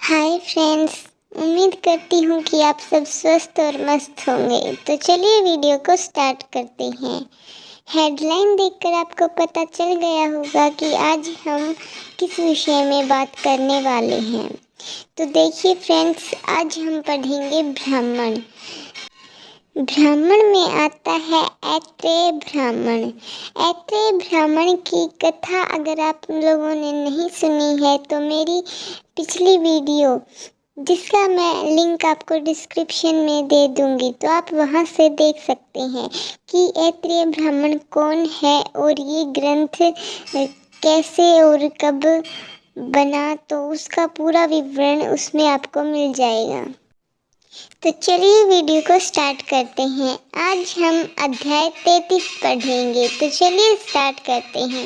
Hi friends. उम्मीद करती हूँ कि आप सब स्वस्थ और मस्त होंगे। तो चलिए वीडियो को स्टार्ट करते हैं। हेडलाइन देखकर आपको पता चल गया होगा कि आज हम किस विषय में बात करने वाले हैं। तो देखिए फ्रेंड्स, आज हम पढ़ेंगे ब्राह्मण। ब्राह्मण में आता है ऐत्रेय ब्राह्मण। ऐत्रेय ब्राह्मण की कथा अगर आप लोगों ने नहीं सुनी है तो मेरी पिछली वीडियो, जिसका मैं लिंक आपको डिस्क्रिप्शन में दे दूंगी, तो आप वहां से देख सकते हैं कि ऐत्रेय ब्राह्मण कौन है और ये ग्रंथ कैसे और कब बना, तो उसका पूरा विवरण उसमें आपको मिल जाएगा। तो चलिए वीडियो को स्टार्ट करते हैं। आज हम अध्याय 33 पढ़ेंगे। तो चलिए स्टार्ट करते हैं।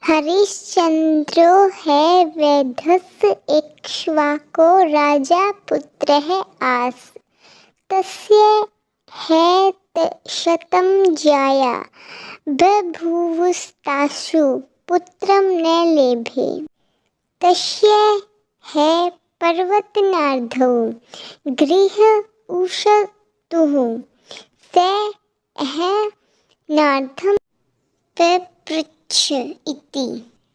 हरिश्चंद्रो है वेधस इक्ष्वाको राजा पुत्रः आस तस्य है शतं जाया बभूवुस्तासु पुत्रं न लेभे तस्य है पर्वतनार्धौ गृह उषतुः स है नार्धम पपृच्छ इति।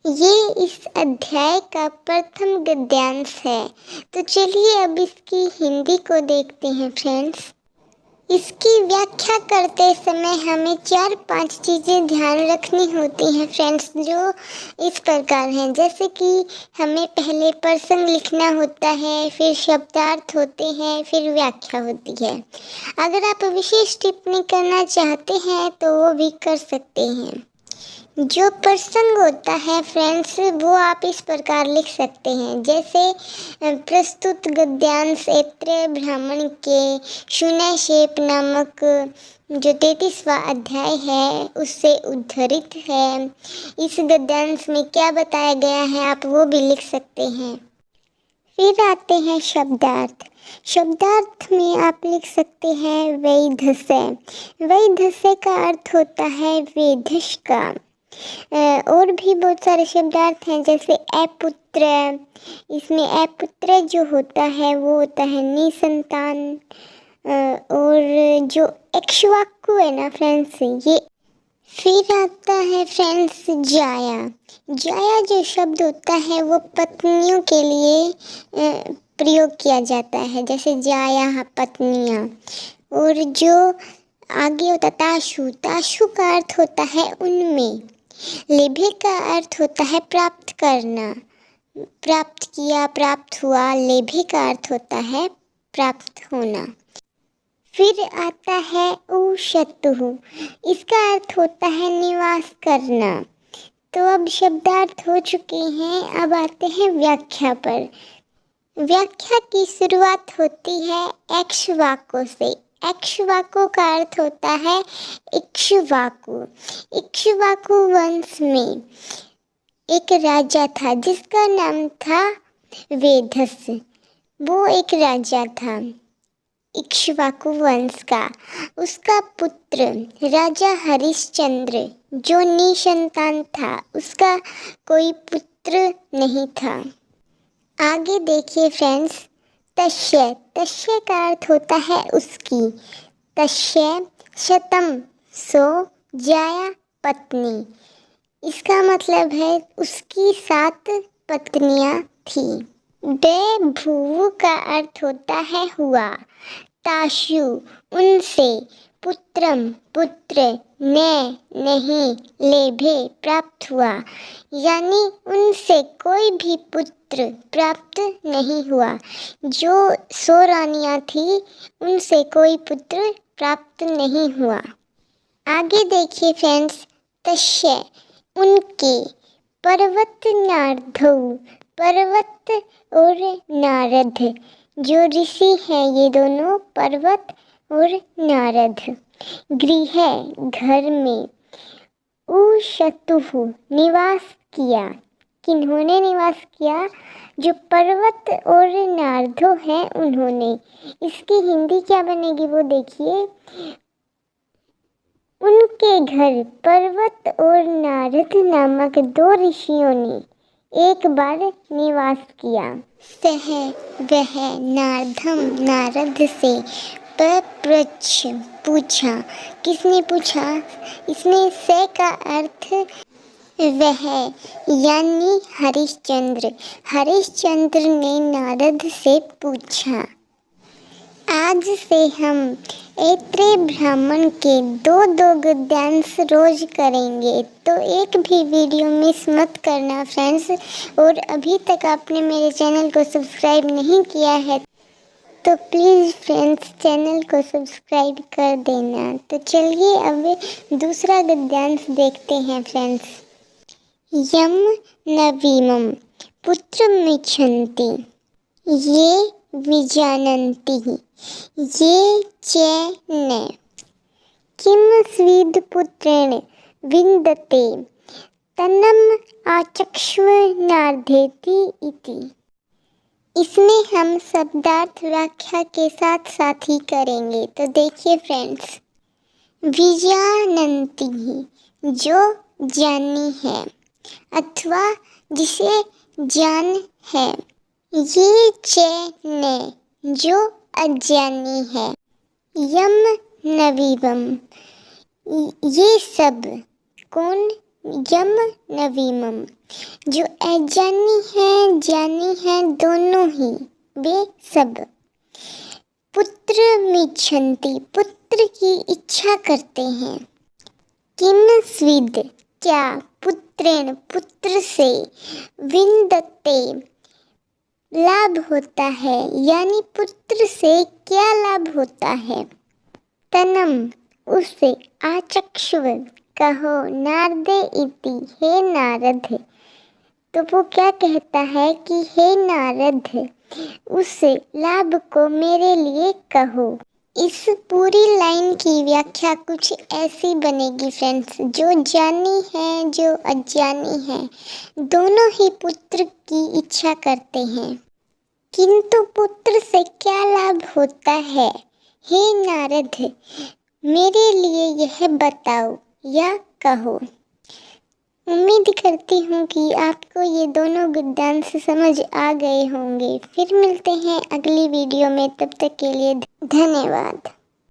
ये इस अध्याय का प्रथम गद्यांश है। तो चलिए अब इसकी हिंदी को देखते हैं फ्रेंड्स। इसकी व्याख्या करते समय हमें 4-5 चीज़ें ध्यान रखनी होती हैं फ्रेंड्स, जो इस प्रकार हैं। जैसे कि हमें पहले प्रसंग लिखना होता है, फिर शब्दार्थ होते हैं, फिर व्याख्या होती है। अगर आप विशेष टिप्पणी करना चाहते हैं तो वो भी कर सकते हैं। जो प्रसंग होता है फ्रेंड्स, वो आप इस प्रकार लिख सकते हैं। जैसे प्रस्तुत गद्यांश ऐत्रेय ब्राह्मण के शून्यशेप नामक जो 33वां अध्याय है उससे उद्धृत है। इस गद्यांश में क्या बताया गया है आप वो भी लिख सकते हैं। फिर आते हैं शब्दार्थ। शब्दार्थ में आप लिख सकते हैं वैधस्य। वैधस्य का अर्थ होता है वेधश का। और भी बहुत सारे शब्दार्थ हैं, जैसे अपुत्र। इसमें अपुत्र जो होता है वो होता है निसंतान। और जो इक्ष्वाकु है ना फ्रेंड्स, ये। फिर आता है फ्रेंड्स जाया। जाया जो शब्द होता है वो पत्नियों के लिए प्रयोग किया जाता है, जैसे जाया पत्नियाँ। और जो आगे होता ताशु। ताशु का अर्थ होता है उनमें। लेभे का अर्थ होता है प्राप्त करना, प्राप्त किया, प्राप्त हुआ। लेभे का अर्थ होता है प्राप्त होना। फिर आता है उषतुः। इसका अर्थ होता है निवास करना। तो अब शब्दार्थ हो चुके हैं, अब आते हैं व्याख्या पर। व्याख्या की शुरुआत होती है इक्ष्वाकु से। इक्ष्वाकु का अर्थ होता है इक्ष्वाकु। इक्ष्वाकु वंश में एक राजा था जिसका नाम था वेधस। वो एक राजा था इक्ष्वाकु वंश का। उसका पुत्र राजा हरिश्चंद्र जो निसंतान था, उसका कोई पुत्र नहीं था। आगे देखिए फ्रेंड्स, तस्य। तस्य का अर्थ होता है उसकी। तस्य शतम 100 जाया पत्नी। इसका मतलब है उसकी 7 पत्नियां थी। बभूव का अर्थ होता है हुआ। ताशु उनसे। पुत्रम पुत्र। न नहीं। लेभे प्राप्त हुआ, यानी उनसे कोई भी पुत्र प्राप्त नहीं हुआ। जो 100 रानियां थी उनसे कोई पुत्र प्राप्त नहीं हुआ। आगे देखिए फ्रेंड्स, तस्य उनके। पर्वत नारदौ। पर्वत और नारद जो ऋषि हैं, ये दोनों पर्वत और नारद। गृह घर में। उषतुः निवास किया। किन्होंने निवास किया? जो पर्वत और नारदो हैं उन्होंने। इसकी हिंदी क्या बनेगी वो देखिए। उनके घर पर्वत और नारद नामक 2 ऋषियों ने एक बार निवास किया। सह वह नारदम नारद से पप्रच्छ पूछा। किसने पूछा? इसमें से का अर्थ वह यानी हरिश्चंद्र। हरिश्चंद्र ने नारद से पूछा, आज से हम ऐत्रेय ब्राह्मण के दो गद्यांश रोज करेंगे, तो एक भी वीडियो मिस मत करना फ्रेंड्स। और अभी तक आपने मेरे चैनल को सब्सक्राइब नहीं किया है तो प्लीज़ फ्रेंड्स चैनल को सब्सक्राइब कर देना। तो चलिए अब दूसरा गद्यांश देखते हैं फ्रेंड्स। यम नवीमं पुत्रमिच्छन्ति ये विजानन्ति ये च न किं स्वीद पुत्रेण विन्दते तन्नम आचक्ष्व नार्धेति इति। इसमें हम शब्दार्थ व्याख्या के साथ साथ ही करेंगे। तो देखिए फ्रेंड्स, विजानन्ति जो जानी है अथवा जिसे जान है, ये चैन जो अजानी है, यम नवीवम ये सब कौन? यम नवीमम जो अजानी है जानी है दोनों ही वे सब। पुत्र मिच्छन्ति पुत्र की इच्छा करते हैं। किम स्विद क्या? पुत्रेण पुत्र से, विन्दते लाभ होता है यानी पुत्र से क्या लाभ होता है? तनम उससे, आचक्षुव कहो, नारदे इति हे नारद। तो वो क्या कहता है कि हे नारद उस लाभ को मेरे लिए कहो। इस पूरी लाइन की व्याख्या कुछ ऐसी बनेगी फ्रेंड्स, जो जानी है जो अजानी है दोनों ही पुत्र की इच्छा करते हैं, किंतु पुत्र से क्या लाभ होता है? हे नारद मेरे लिए यह बताओ या कहो। उम्मीद करती हूँ कि आपको ये दोनों गद्यांश समझ आ गए होंगे। फिर मिलते हैं अगली वीडियो में, तब तक के लिए धन्यवाद।